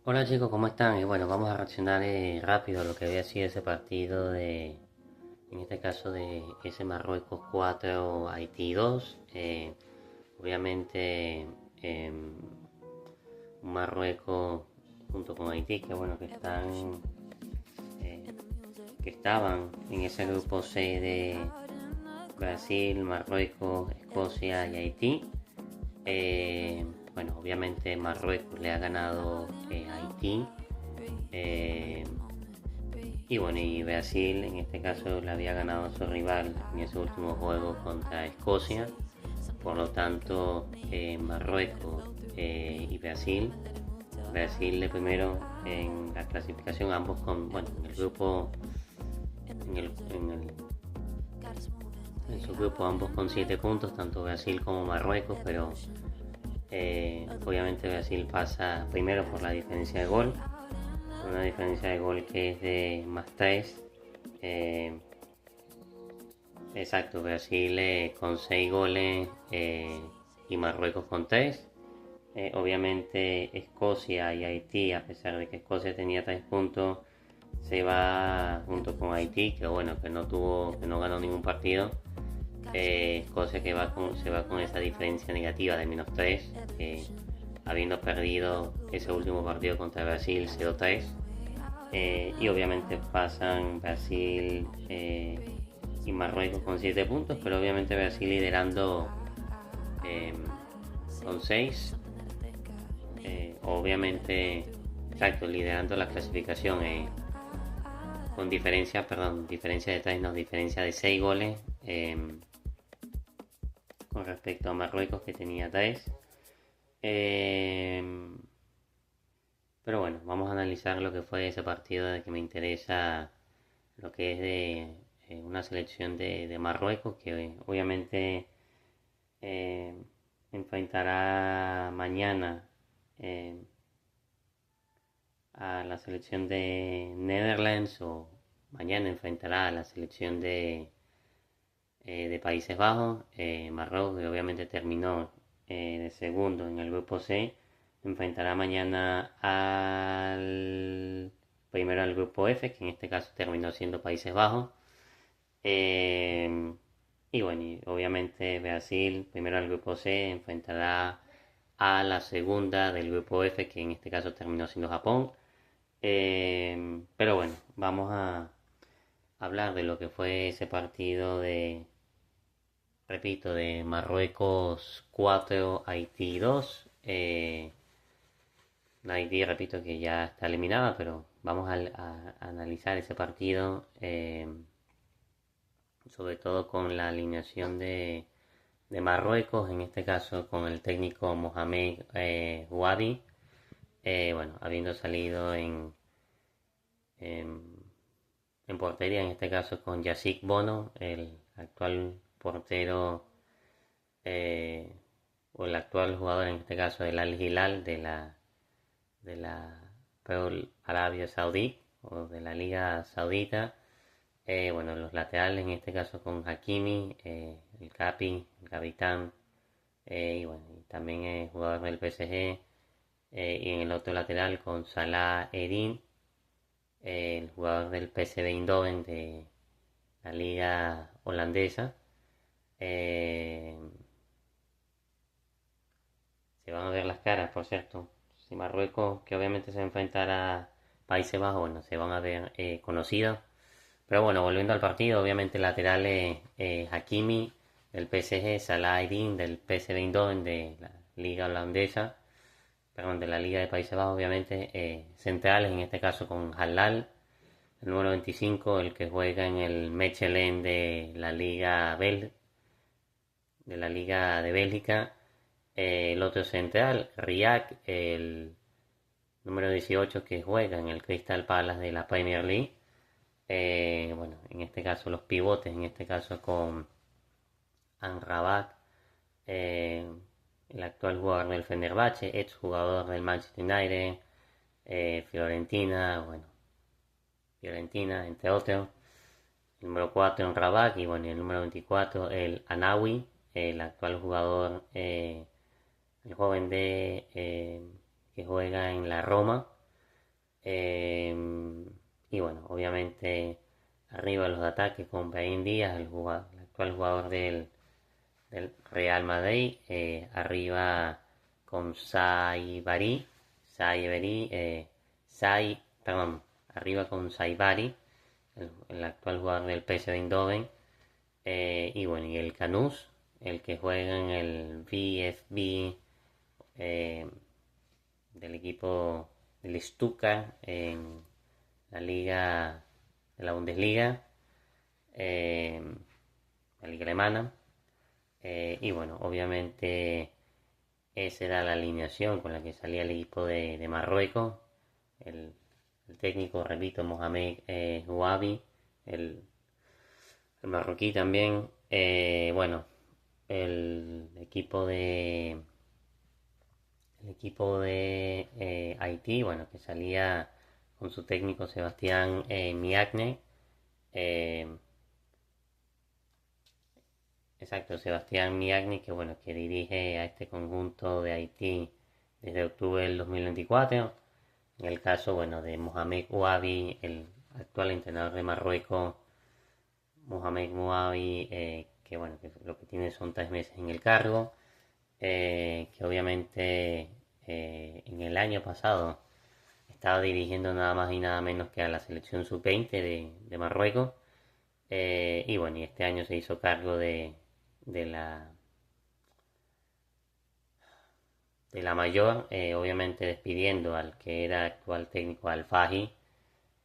Hola chicos, ¿cómo están? Y bueno, vamos a reaccionar rápido a lo que había sido ese partido en este caso de ese Marruecos 4 Haití 2. Obviamente un Marruecos junto con Haití, que bueno, eh, que estaban en ese grupo C de Brasil, Marruecos, Escocia y Haití. Bueno, obviamente Marruecos le ha ganado a Haití. Eh, Y bueno, y Brasil en este caso le había ganado a su rival en ese último juego contra Escocia. Por lo tanto, Marruecos y Brasil. Brasil de primero en la clasificación, ambos con, bueno, en el grupo, en, el, en, el, en su grupo ambos con 7 puntos, tanto Brasil como Marruecos, pero obviamente Brasil pasa primero por la diferencia de gol, por una diferencia de gol que es de +3. Exacto, Brasil con 6 goles y Marruecos con 3. Obviamente Escocia y Haití, a pesar de que Escocia tenía 3 puntos, se va junto con Haití, que bueno, que no ganó ningún partido. Escocia se va con esa diferencia negativa de -3, habiendo perdido ese último partido contra Brasil 0-3. Y obviamente pasan Brasil y Marruecos con 7 puntos, pero obviamente Brasil liderando eh, con 6. Obviamente, exacto, liderando la clasificación con diferencia de 3, no, diferencia de 6 goles con respecto a Marruecos que tenía 3. Pero bueno, vamos a analizar lo que fue ese partido de que me interesa, lo que es de una selección de Marruecos que obviamente eh, enfrentará mañana eh, a la selección de Netherlands, o mañana enfrentará a la selección de Países Bajos. Marruecos, que obviamente terminó de segundo en el grupo C, enfrentará mañana al primero al grupo F, que en este caso terminó siendo Países Bajos. Eh, y bueno, y obviamente Brasil, primero al grupo C, enfrentará a la segunda del grupo F, que en este caso terminó siendo Japón. Pero bueno, vamos a hablar de lo que fue ese partido repito, de Marruecos 4, Haití 2. Haití, repito, que ya está eliminada, pero vamos a analizar ese partido, sobre todo con la alineación de Marruecos, en este caso con el técnico Mohamed Ouabi, bueno, habiendo salido en, en portería, en este caso con Yassik Bono, el actual portero eh, o el actual jugador, en este caso del Al Hilal de la Arabia Saudí o de la Liga Saudita. Bueno, los laterales, en este caso con Hakimi, el Capi, el capitán, y bueno, y también es jugador del PSG. Y en el otro lateral con Salah Eddin, el jugador del PSV Eindhoven de la liga holandesa. Eh, Se van a ver las caras, por cierto. Si Marruecos, que obviamente se enfrentará a Países Bajos, bueno, se van a ver conocidos. Pero bueno, volviendo al partido, obviamente laterales Hakimi del PSG, Salah Eddin del PSV Eindhoven de la liga holandesa, perdón, de la liga de Países Bajos, obviamente centrales, en este caso con Halal, el número 25, el que juega en el Mechelen de la liga de Bélgica. El otro central, Riak, el número 18 que juega en el Crystal Palace de la Premier League. Bueno, en este caso los pivotes, en este caso con Amrabat, eh, el actual jugador del Fenerbahce, ex jugador del Manchester United, Fiorentina, bueno, Fiorentina, entre otros. El número 4 en Rabat y bueno, el número 24 el Anawi, el actual jugador, el joven que juega en la Roma. Y bueno, obviamente arriba los ataques con Brahim Díaz, el actual jugador del Real Madrid. Arriba con perdón, arriba con Saibari, el actual jugador del PSV Eindhoven. Y bueno, y el Canús, el que juega en el VfB eh, del equipo del Stuttgart en la liga de la Bundesliga, eh, la liga alemana. Y bueno, obviamente esa era la alineación con la que salía el equipo de Marruecos. El, el técnico, repito, Mohamed Ouabi, el, el marroquí también. Bueno, el equipo de Haití, bueno, que salía con su técnico Sebastián Miagne. eh, exacto, Sebastián Miagne, que bueno, que dirige a este conjunto de Haití desde octubre del 2024. En el caso, bueno, de Mohamed Ouabi, el actual entrenador de Marruecos, Mohamed Ouabi, que bueno, que lo que tiene son 3 meses en el cargo, que obviamente en el año pasado estaba dirigiendo nada más y nada menos que a la selección sub-20 de Marruecos. Y bueno, y este año se hizo cargo de la, de la mayor, obviamente despidiendo al que era actual técnico Al-Fahi,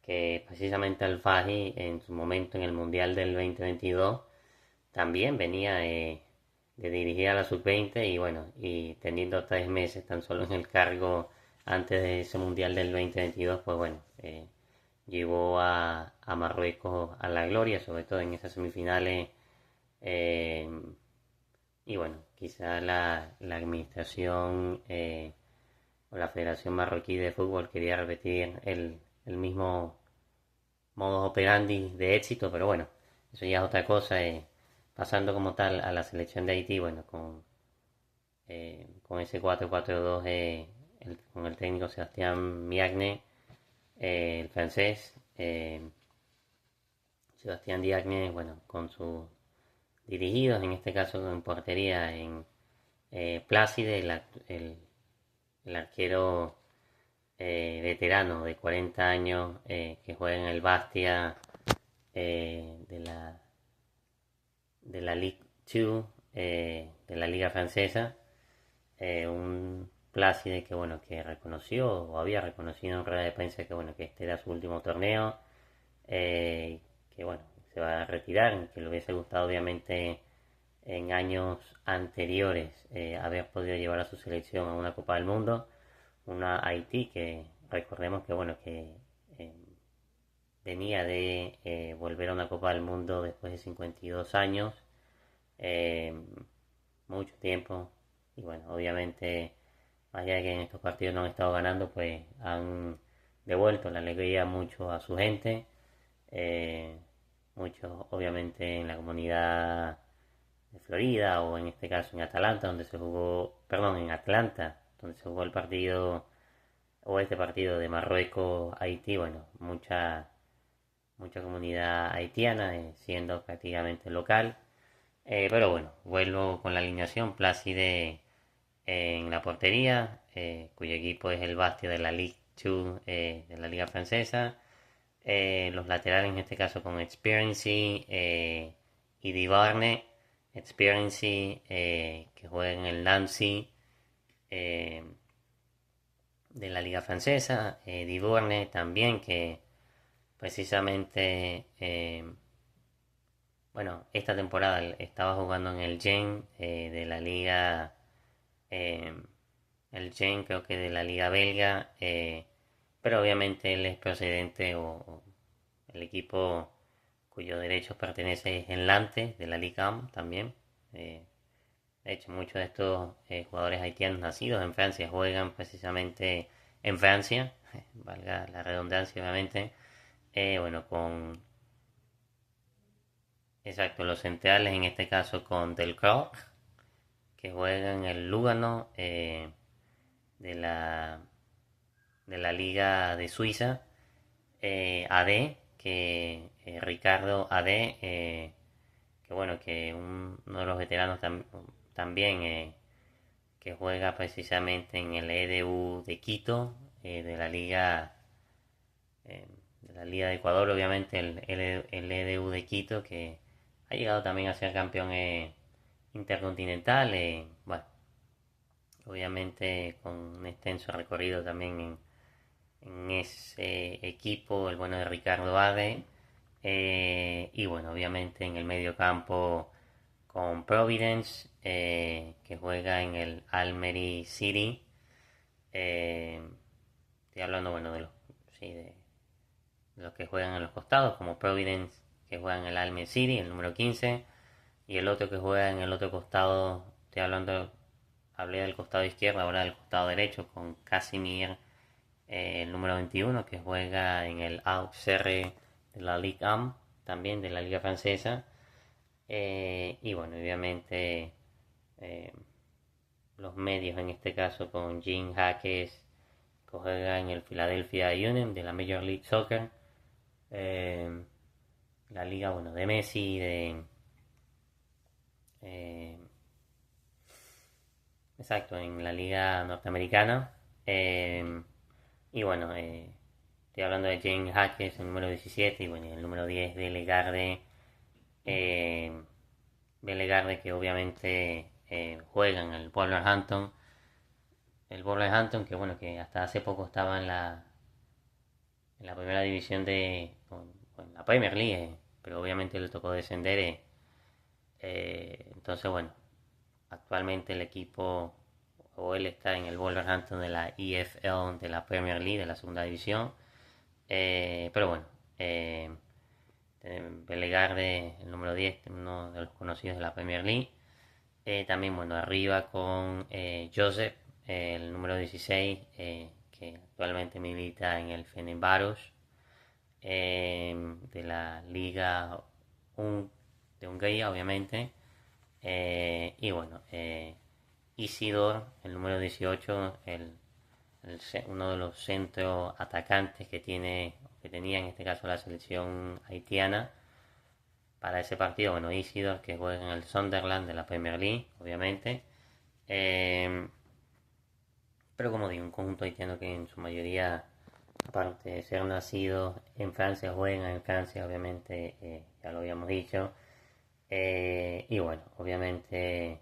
que precisamente Al-Fahi en su momento en el Mundial del 2022 también venía de dirigir a la sub-20 y bueno, y teniendo 3 meses tan solo en el cargo antes de ese Mundial del 2022, pues bueno, llevó a Marruecos a la gloria, sobre todo en esas semifinales. eh, y bueno, quizá la administración o la Federación Marroquí de Fútbol quería repetir el mismo modus operandi de éxito, pero bueno, eso ya es otra cosa. Pasando como tal a la selección de Haití, bueno, con ese 4-4-2, con el técnico Sebastián Miagne, el francés, Sebastián Diagne, bueno, con sus dirigidos, en este caso en portería, en Plácide, el arquero veterano de 40 años que juega en el Bastia de la Ligue 2, de la Liga Francesa. Un Plácide que bueno, que reconoció o había reconocido en rueda de prensa que bueno, que este era su último torneo, que bueno, se va a retirar, que le hubiese gustado obviamente en años anteriores haber podido llevar a su selección a una Copa del Mundo, una Haití que recordemos que bueno, que eh, venía de volver a una Copa del Mundo después de 52 años, eh, mucho tiempo, y bueno, obviamente, más allá de que en estos partidos no han estado ganando, pues han devuelto la alegría mucho a su gente, eh, muchos obviamente en la comunidad de Florida o en este caso en Atlanta, en Atlanta, donde se jugó el partido o este partido de Marruecos-Haití, bueno, mucha comunidad haitiana, siendo prácticamente local. Pero bueno, vuelvo con la alineación. Plácide en la portería, cuyo equipo es el Bastia de la Ligue 2 de la Liga Francesa. Los laterales en este caso con Experiency y Divarne. Experiency que juega en el Nancy eh, de la Liga Francesa. Divarne también que precisamente bueno, esta temporada estaba jugando en el Gen de la liga, eh, el Gen creo que de la liga belga, pero obviamente él es procedente o el equipo cuyos derechos pertenece es el Nantes de la Liga AM también. Eh, de hecho, muchos de estos jugadores haitianos nacidos en Francia juegan precisamente en Francia, valga la redundancia obviamente, bueno, exacto, los centrales en este caso con Delcroix, que juega en el Lugano de de la Liga de Suiza, AD, que Ricardo AD, que bueno, que uno de los veteranos también, que juega precisamente en el EDU de Quito, de la Liga de Ecuador, obviamente el EDU de Quito, que ha llegado también a ser campeón intercontinental, bueno, obviamente con un extenso recorrido también en ese equipo, el bueno de Ricardo Ade, y bueno, obviamente en el medio campo con Providence, que juega en el Almería City. Estoy hablando, bueno, sí, de los que juegan en los costados, como Providence, que juega en el Almería City, el número 15, y el otro que juega en el otro costado, hablé del costado izquierdo, ahora del costado derecho, con Casimir, el número 21, que juega en el Auxerre de la Ligue 1, también de la Liga Francesa. Y bueno, obviamente los medios, en este caso con Jim Hackes, que juega en el Philadelphia Union de la Major League Soccer. La liga, bueno, de Messi, eh, exacto, en la liga norteamericana. Y bueno, estoy hablando de James Hackes, el número 17, y bueno, el número 10 de Legarde. Eh, Belegarde, que obviamente juega en el Wolverhampton. El Wolverhampton, que bueno, que hasta hace poco estaba en la primera división en la Premier League, pero obviamente le tocó descender. Entonces, bueno, actualmente el equipo, o él está en el Wolverhampton de la EFL, de la Premier League, de la segunda división. Pero bueno, Belegarde, el número 10, uno de los conocidos de la Premier League. También, bueno, arriba con Joseph, el número 16, que actualmente milita en el Fenerbahce, de la Liga de Hungría, obviamente. Y bueno, Isidor, el número 18, uno de los centros atacantes que tenía en este caso la selección haitiana para ese partido. Bueno, Isidor, que juega en el Sunderland de la Premier League, obviamente. Pero como digo, un conjunto haitiano que en su mayoría, aparte de ser nacido en Francia, juegan en Francia, obviamente, ya lo habíamos dicho. Y bueno, obviamente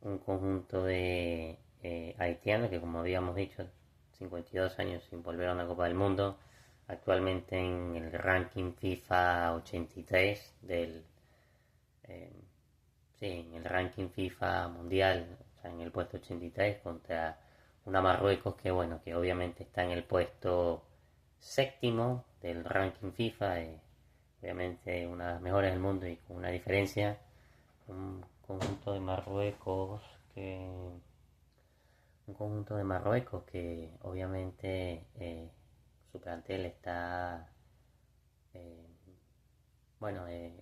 un conjunto de haitianos que, como habíamos dicho, 52 años sin volver a una Copa del Mundo, actualmente en el ranking FIFA 83 eh, sí, en el ranking FIFA mundial, o sea, en el puesto 83 contra una Marruecos que, bueno, que obviamente está en el puesto séptimo del ranking FIFA, obviamente una de las mejores del mundo y con una diferencia, un conjunto de Marruecos que obviamente su plantel está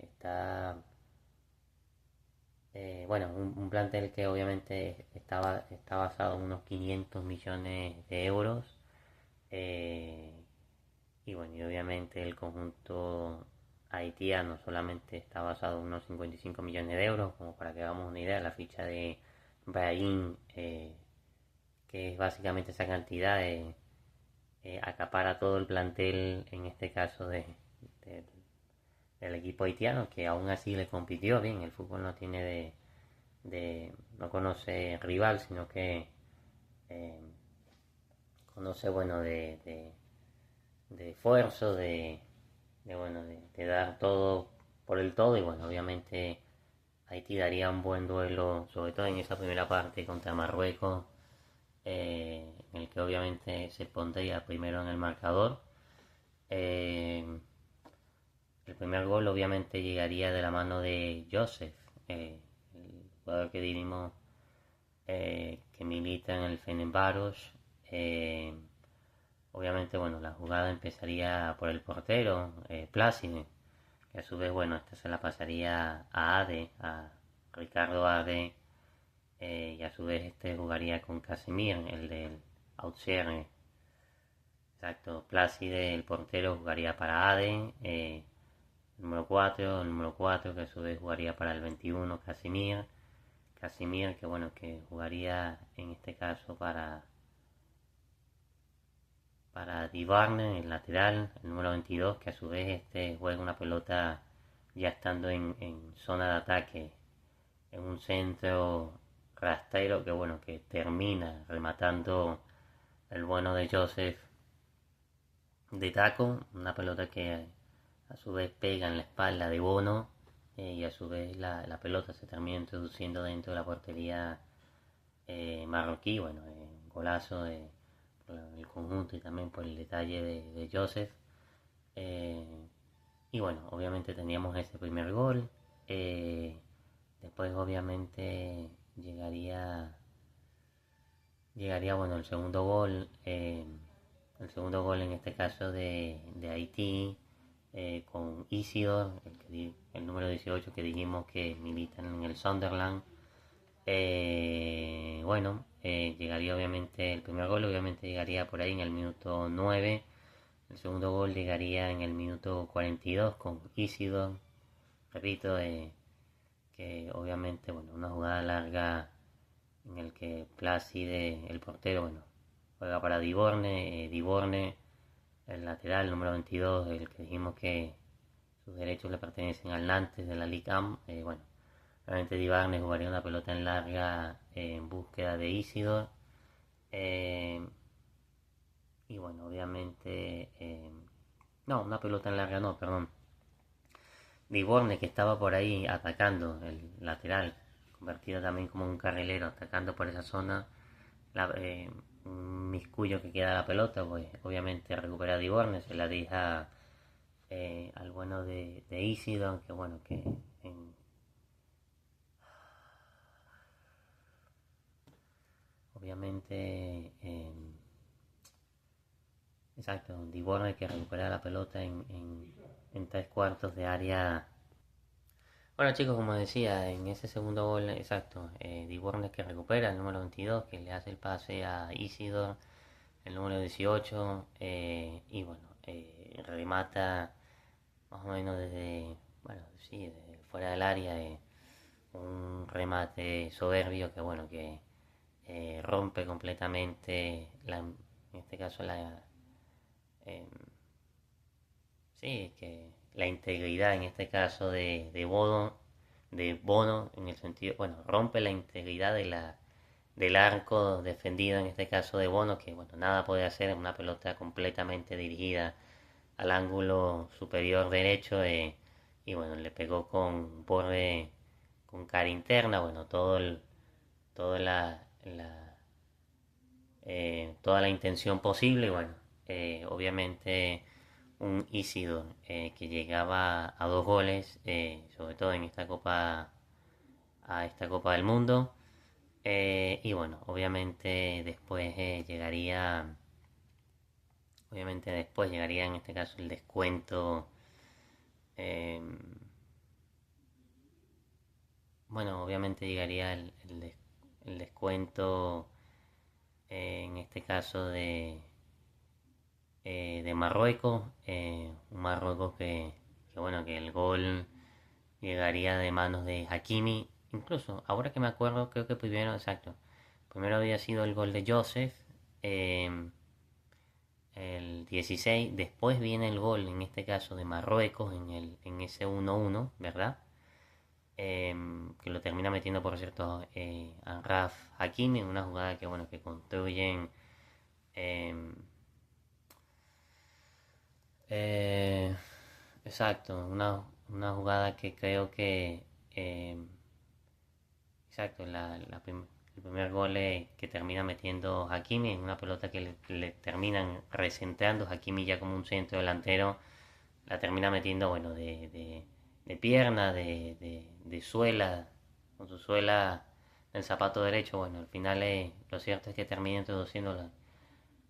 está bueno, un plantel que obviamente está basado en unos 500 millones de euros. eh, y bueno, y obviamente el conjunto haitiano solamente está basado en unos 55 millones de euros, como para que hagamos una idea, la ficha de Brahim, que es básicamente esa cantidad, acapara todo el plantel, en este caso de- del equipo haitiano, que aún así le compitió bien. El fútbol no tiene no conoce rival, sino que eh, conoce, bueno, de esfuerzo, bueno, de dar todo por el todo. Y bueno, obviamente Haití daría un buen duelo, sobre todo en esa primera parte contra Marruecos, en el que obviamente se pondría primero en el marcador. Eh, el primer gol obviamente llegaría de la mano de Joseph, el jugador que dijimos, que milita en el Fenerbahce. Obviamente, bueno, la jugada empezaría por el portero, Plácide, que a su vez, bueno, esta se la pasaría a Ricardo Ade, y a su vez este jugaría con Casemir, el del Auxerre. exacto, Plácide, el portero, jugaría para Ade, el número 4 que a su vez jugaría para el 21, Casimir. Casimir, que bueno, que jugaría en este caso para Divarne, el lateral, el número 22, que a su vez juega una pelota ya estando en zona de ataque, en un centro rastrero que bueno, que termina rematando el bueno de Joseph de taco, una pelota que a su vez pega en la espalda de Bono, y a su vez la pelota se termina introduciendo dentro de la portería marroquí, bueno, golazo por el conjunto y también por el detalle de Joseph. Y bueno, obviamente teníamos ese primer gol. Después obviamente llegaría bueno el segundo gol en este caso de Haití, con Isidore, el número 18 que dijimos que militan en el Sunderland. Llegaría obviamente el primer gol, obviamente llegaría por ahí en el minuto 9. El segundo gol llegaría en el minuto 42 con Isidore. Repito, que obviamente, bueno, una jugada larga en el que Plácide, el portero, bueno, juega para Diborne. Diborne, el lateral, número 22, el que dijimos que sus derechos le pertenecen al Nantes de la Ligue 1. Bueno, realmente Dibarne jugaría una pelota en larga en búsqueda de Isidore. Y bueno, obviamente... no, una pelota en larga no, perdón. Diborne, que estaba por ahí atacando el lateral, convertido también como un carrilero, atacando por esa zona. Un miscuyo que queda la pelota, pues obviamente recupera Diborne, se la deja al bueno de Isidore, que bueno, que obviamente, exacto, Diborne que recupera la pelota en 3 cuartos de área. Bueno chicos, como decía, en ese segundo gol, exacto, Diborne que recupera el número 22, que le hace el pase a Isidore, el número 18, y bueno, remata más o menos bueno, sí, desde fuera del área, un remate soberbio que bueno, que rompe completamente, en este caso eh, sí, que la integridad en este caso de Bono, en el sentido, bueno, rompe la integridad del arco defendido en este caso de Bono, que bueno, nada puede hacer en una pelota completamente dirigida al ángulo superior derecho, y bueno, le pegó con borde, con cara interna, bueno, toda toda la intención posible, y bueno, obviamente un Isidore que llegaba a 2 goles, sobre todo en esta Copa del Mundo. Y bueno, obviamente después llegaría en este caso el descuento. eh, bueno, obviamente llegaría el descuento, en este caso de Marruecos, un Marruecos que bueno, que el gol llegaría de manos de Hakimi. Incluso, ahora que me acuerdo, creo que primero había sido el gol de Joseph, eh, el 16, después viene el gol, en este caso de Marruecos, en ese 1-1, ¿verdad? Que lo termina metiendo, por cierto, Raf Hakimi, en una jugada que bueno, que construyen, eh, eh, exacto, una jugada que creo que, exacto, el primer gol que termina metiendo Hakimi en una pelota que le terminan recentrando. Hakimi ya como un centro delantero la termina metiendo, bueno, de pierna, de suela, con su suela del zapato derecho. Bueno, al final, lo cierto es que termina introduciéndola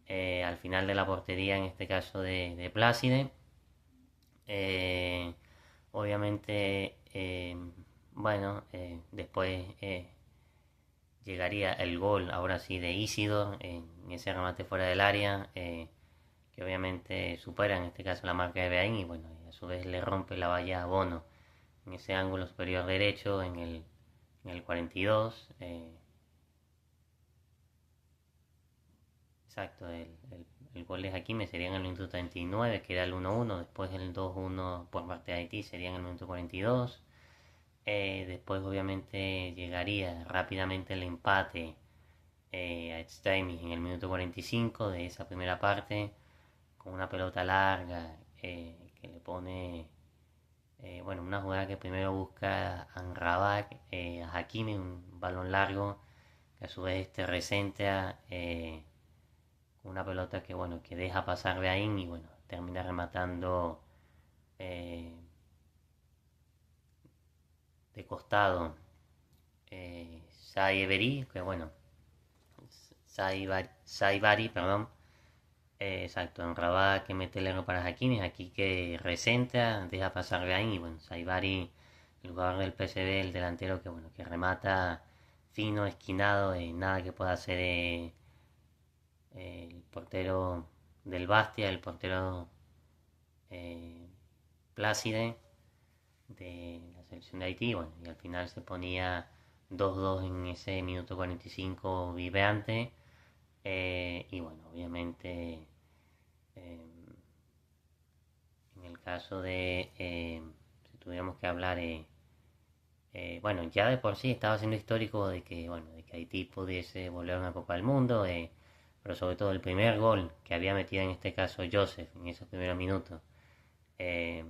al final de la portería, en este caso de Plácide. Eh, Obviamente, bueno, después llegaría el gol, ahora sí, de Isidore en ese remate fuera del área, que obviamente supera en este caso la marca de Beain y bueno, y a su vez le rompe la valla a Bono en ese ángulo superior derecho en el 42. Exacto, el gol de Hakimi sería en el minuto 39, que era el 1-1. Después el 2-1 por parte de Haití sería en el minuto 42. Después obviamente llegaría rápidamente el empate a extremis en el minuto 45 de esa primera parte, con una pelota larga que le pone, bueno, una jugada que primero busca a Amrabat, a Hakimi, un balón largo que a su vez recentra una pelota que bueno, que deja pasar de ahí y bueno, termina rematando eh, de costado Saibari, que bueno, Saibari, perdón, exacto, en Rabat que mete el error para Hakimi, aquí que recentra, deja pasar de ahí y bueno, Saibari, el jugador del PSV, el delantero que bueno, que remata fino, esquinado, nada que pueda hacer el portero del Bastia, el portero eh, Plácide de la selección de Haití, bueno, y al final se ponía 2-2 en ese minuto 45 vibrante, y bueno, obviamente eh, en el caso de, si tuviéramos que hablar, bueno, ya de por sí estaba siendo histórico de que, bueno, de que Haití pudiese volver a una Copa del Mundo, pero sobre todo el primer gol que había metido en este caso Joseph en esos primeros minutos, eh,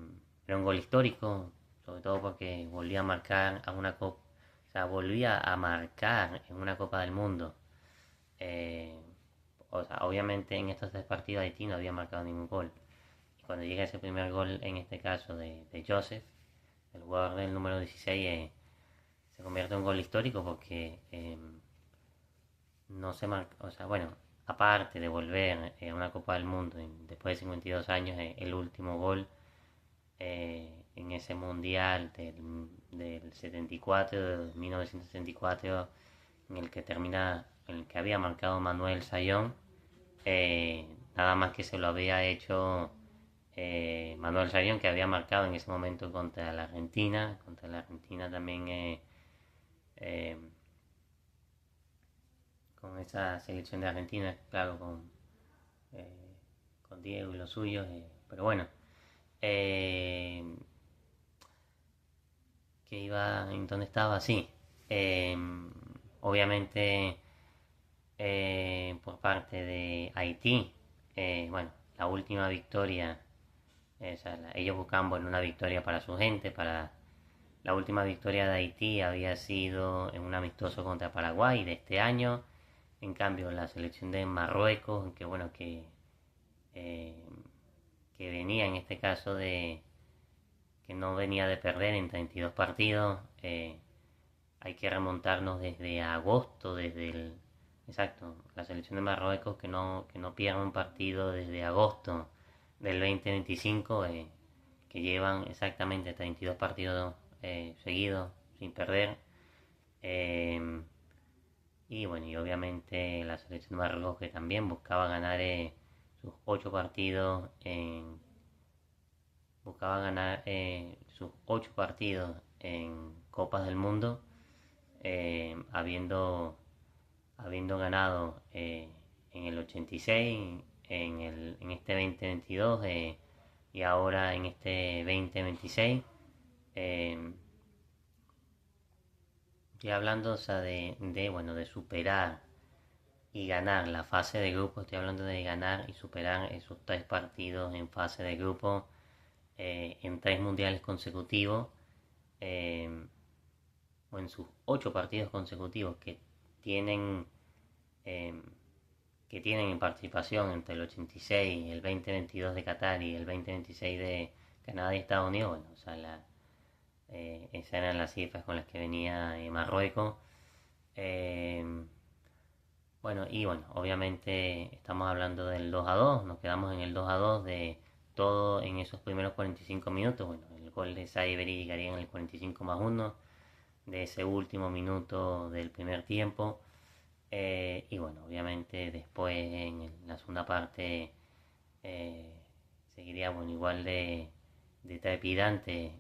era un gol histórico, sobre todo porque volvía a marcar a una copa, o sea, volvía a marcar en una Copa del Mundo. Eh, o sea, obviamente en estos tres partidos Haití no había marcado ningún gol. Y cuando llega ese primer gol, en este caso de Joseph, el jugador del número 16, se convierte en un gol histórico porque no se marca, o sea, bueno, aparte de volver a una Copa del Mundo después de 52 años, el último gol en ese mundial del 74, de 1974, en el que termina, en el que había marcado Manuel Sayón, nada más que se lo había hecho Manuel Sayón, que había marcado en ese momento contra la Argentina también eh, con esa selección de Argentina, claro, eh, con Diego y los suyos, pero bueno, eh, que iba, en dónde estaba, sí, eh, obviamente por parte de Haití, bueno, la última victoria, o sea, ellos buscaban bueno, una victoria para su gente, para la última victoria de Haití había sido en un amistoso contra Paraguay de este año. En cambio, la selección de Marruecos, que bueno, eh, que venía en este caso de que no venía de perder en 32 partidos, hay que remontarnos desde agosto, desde el exacto, la selección de Marruecos que no pierde un partido desde agosto del 2025, que llevan exactamente 32 partidos seguidos sin perder. Eh, y bueno, y obviamente la selección de Marruecos que también buscaba ganar sus 8 partidos buscaba ganar sus 8 partidos en Copas del Mundo, habiendo ganado en el 86, en este 2022 y ahora en este 2026. Eh, Estoy hablando, o sea, bueno, de superar y ganar la fase de grupo. Estoy hablando de ganar y superar esos tres partidos en fase de grupo en tres mundiales consecutivos, eh, o en sus 8 partidos consecutivos tienen eh, que tienen en participación entre el 86, el 2022 de Qatar y el 2026 de Canadá y Estados Unidos. Bueno, o sea, esas eran las cifras con las que venía Marruecos. Eh, bueno, y bueno, obviamente estamos hablando del 2-2, nos quedamos en el 2-2 de todo en esos primeros 45 minutos. Bueno, el gol de Saiberi llegaría en el 45 más 1 de ese último minuto del primer tiempo. Y bueno, obviamente después en la segunda parte sería bueno igual de trepidante,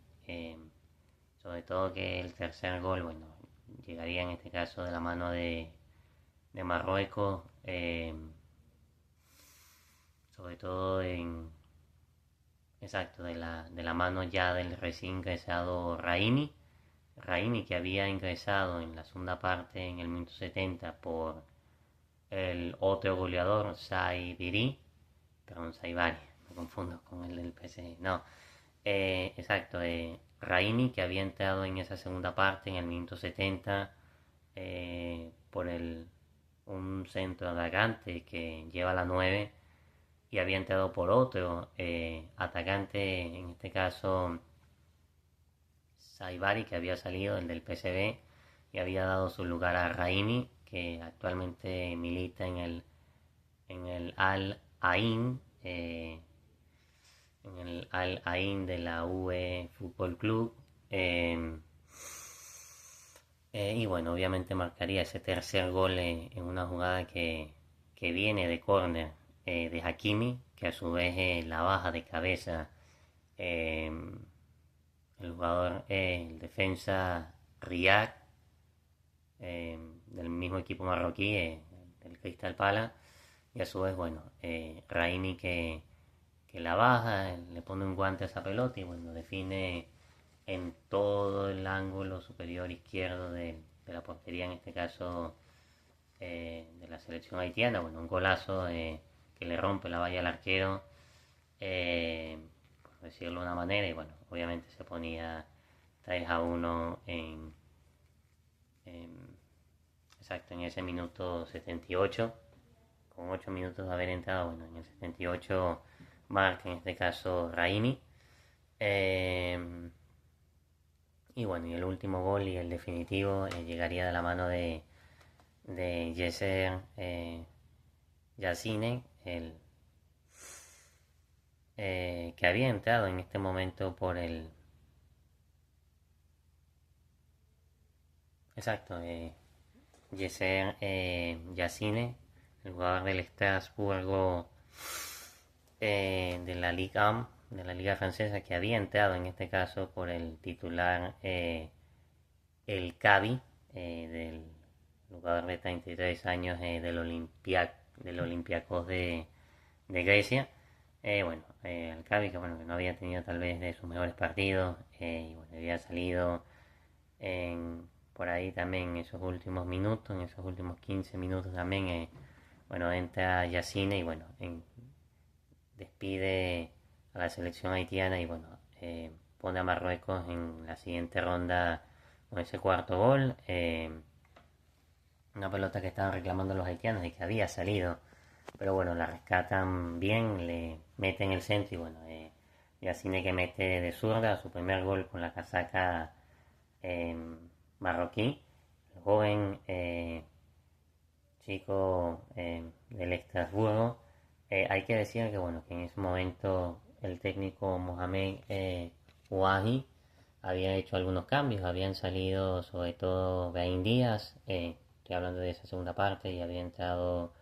sobre todo que el tercer gol, bueno, llegaría en este caso de la mano de Marruecos, sobre todo exacto, de la mano ya del recién ingresado Raimi que había ingresado en la segunda parte en el minuto 70 por el otro goleador, Saibari, me confundo con el del PSG, no, exacto, Raimi que había entrado en esa segunda parte en el minuto 70 por un centro atacante que lleva la 9 y había entrado por otro atacante, en este caso Saibari, que había salido, el del PSV, y había dado su lugar a Raimi, que actualmente milita en el Al Ain, en el Al Ain de la UE Fútbol Club. Y bueno, obviamente marcaría ese tercer gol en una jugada que viene de córner de Hakimi, que a su vez la baja de cabeza eh, el jugador, el defensa Riyad, del mismo equipo marroquí, del Crystal Palace, y a su vez, bueno, Raimi que la baja, le pone un guante a esa pelota y bueno, define en todo el ángulo superior izquierdo de la portería, en este caso de la selección haitiana, bueno, un golazo que le rompe la valla al arquero, por decirlo de una manera, y bueno, obviamente se ponía 3-1 en exacto, en ese minuto 78, con 8 minutos de haber entrado, bueno, en el 78 marca en este caso Raimi. Y bueno, y el último gol y el definitivo llegaría de la mano de Yesser Yacine, que había entrado en este momento por el... Exacto, Yesser Yacine, el jugador del Estrasburgo de la Liga AM, de la Liga Francesa, que había entrado en este caso por el titular el Cavi, del jugador de 33 años del Olympiacos de Grecia. Bueno, el Cavi que bueno que no había tenido tal vez de sus mejores partidos y bueno, había salido por ahí también en esos últimos minutos, en esos últimos 15 minutos también, bueno, entra Yacine y bueno, despide a la selección haitiana y bueno, pone a Marruecos en la siguiente ronda con ese cuarto gol. Una pelota que estaban reclamando los haitianos y que había salido, pero bueno, la rescatan bien, le meten el centro y bueno, Yacine que mete de zurda su primer gol con la casaca marroquí, el joven chico del Estrasburgo. Hay que decir que bueno, que en ese momento el técnico Mohamed Ouahi había hecho algunos cambios, habían salido sobre todo Brahim Díaz, estoy hablando de esa segunda parte, y había entrado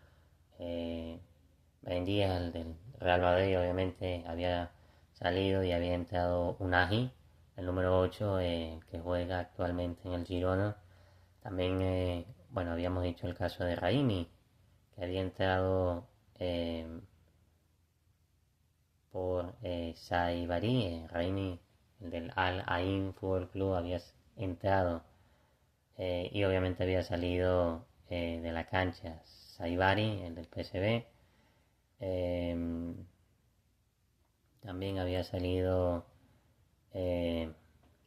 Brahim Díaz, el del Real Madrid, obviamente había salido y había entrado Unai, el número 8, que juega actualmente en el Girona. También, bueno, habíamos dicho el caso de Raimi, que había entrado por Saibari, Raimi, el del Al Ain Football Club, había entrado y obviamente había salido de la cancha Saibari, el del PSV. También había salido, ¿quién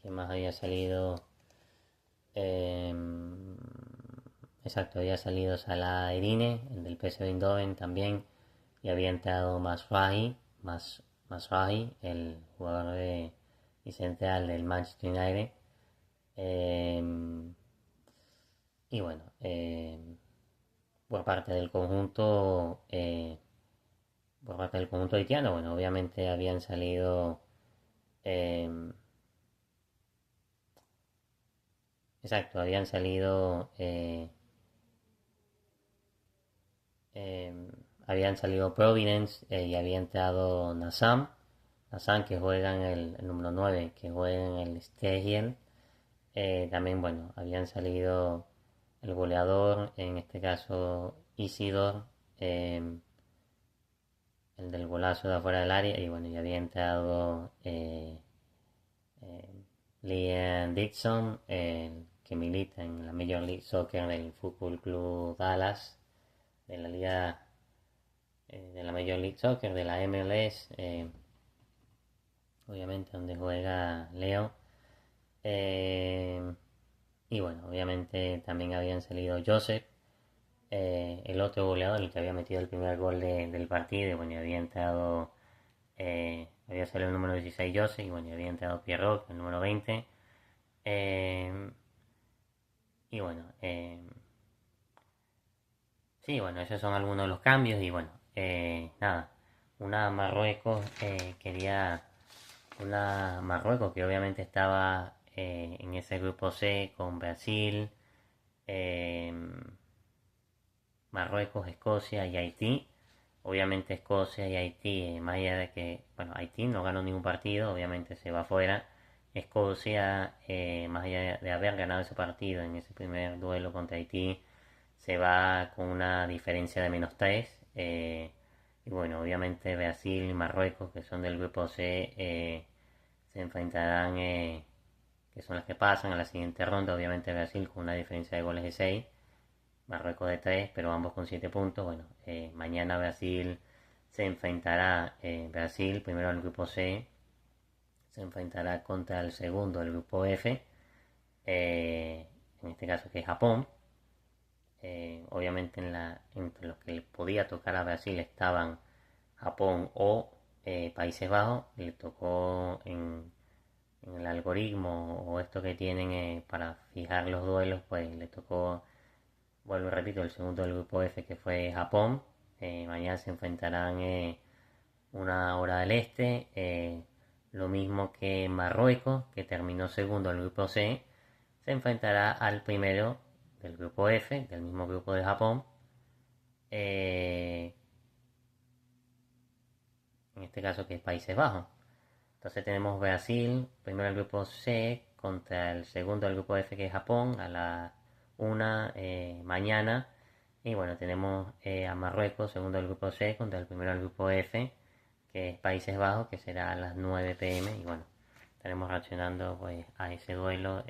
más había salido? Exacto, había salido Salah Erine, el del PSV Eindhoven también, y había entrado Masrahi, el jugador y central del Manchester United. Y bueno, por parte del conjunto, haitiano, bueno, obviamente habían salido, exacto, habían salido, habían salido Providence y había entrado Nassam, Hassan, que juega en el número 9, que juega en el Stegen. También, bueno, habían salido el goleador, en este caso Isidor, el del golazo de afuera del área, y bueno, ya había entrado eh, Liam Dixon, que milita en la Major League Soccer del Fútbol Club Dallas, de la liga de la Major League Soccer, de la MLS, obviamente donde juega Leo. Y bueno, obviamente también habían salido Joseph, el otro goleador, el que había metido el primer gol del partido, y bueno, había entrado, había salido el número 16 Joseph, y bueno, había entrado Pierrot, el número 20. Y bueno, sí, bueno, esos son algunos de los cambios, y bueno, nada, una Marruecos quería, una Marruecos que obviamente estaba en ese grupo C con Brasil, eh, Marruecos, Escocia y Haití. Obviamente Escocia y Haití, más allá de que, bueno, Haití no ganó ningún partido, obviamente se va afuera. Escocia, más allá de haber ganado ese partido en ese primer duelo contra Haití, se va con una diferencia de -3. Y bueno, obviamente Brasil y Marruecos, que son del grupo C, se enfrentarán, que son las que pasan a la siguiente ronda. Obviamente Brasil con una diferencia de goles de 6, Marruecos de 3, pero ambos con 7 puntos. Bueno, mañana Brasil se enfrentará, Brasil, primero al grupo C, se enfrentará contra el segundo del grupo F, en este caso que es Japón. Obviamente entre los que le podía tocar a Brasil estaban Japón o Países Bajos. Le tocó en el algoritmo o esto que tienen para fijar los duelos, pues le tocó, vuelvo y repito, el segundo del grupo F, que fue Japón. Mañana se enfrentarán una hora del este. Lo mismo que Marruecos, que terminó segundo del grupo C, se enfrentará al primero del grupo F, del mismo grupo de Japón. Eh, en este caso que es Países Bajos. Entonces tenemos Brasil, primero el grupo C, contra el segundo del grupo F, que es Japón, a la 1 mañana. Y bueno, tenemos a Marruecos, segundo del grupo C, contra el primero del grupo F, que es Países Bajos, que será a las 9 pm. Y bueno, estaremos reaccionando pues a ese duelo.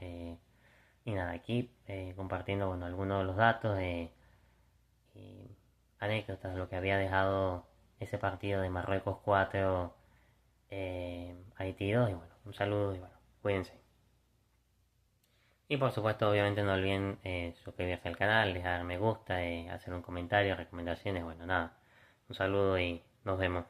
Y nada, aquí compartiendo, bueno, algunos de los datos y anécdotas de lo que había dejado ese partido de Marruecos 4, Haití 2. Y bueno, un saludo y bueno, cuídense. Y por supuesto, obviamente no olviden suscribirse al canal, dejar me gusta, hacer un comentario, recomendaciones. Bueno, nada, un saludo y nos vemos.